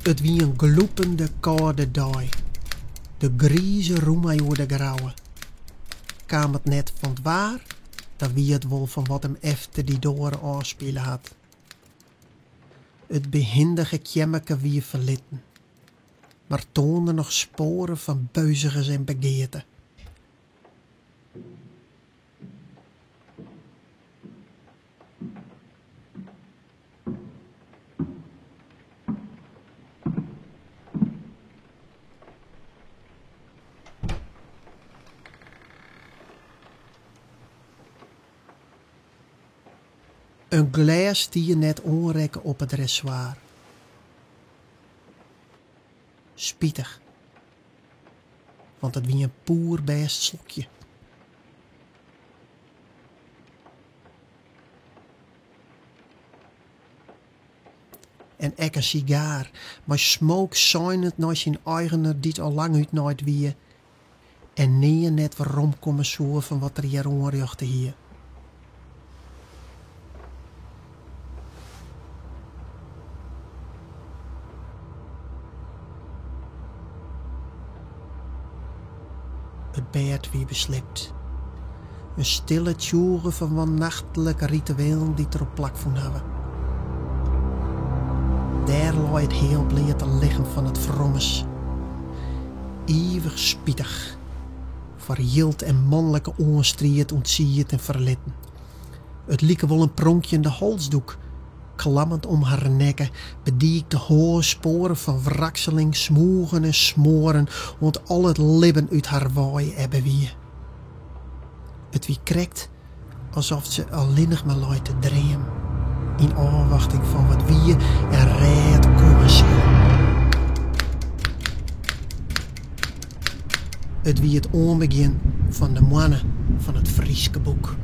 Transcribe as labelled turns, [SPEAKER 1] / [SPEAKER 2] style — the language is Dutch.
[SPEAKER 1] Het wie een gloepende koude dag. De grieze roema door de grauwe. Kwam het net van het waar, dan wie het wel van wat hem efter die doren afspelen had. Het behindige kjemmeke wie verlitten, maar toonde nog sporen van buizigers en begeerte. Een glas die je net onrekken op het dressoir. Spietig. Want het wie een poer best slokje. En ek een sigaar, maar smoke zuinend naar zijn eigener die het al lang uit nooit wie. En nee net waarom komen zo van wat er hier onrechte hier. Het bed wie beslipt. Een stille tjoere van wat nachtelijke rituelen die erop plak van hebben. Daar lag het heel bleek te liggen van het vrommes. Eeuwig spietig. Verjild en mannelijke onstrijd ontziet en verlitten. Het lieke wel een pronkje in de halsdoek. Klammend om haar nekken, bediekte hoorsporen van wrakseling, smoegen en smoren, want al het libben uit haar waai hebben wie. Het wie krekt, alsof ze alleenig maar luid te dreeën, in afwachting van wat wie en red komen zal. Het wie het onbegin van de mannen van het Frieske boek.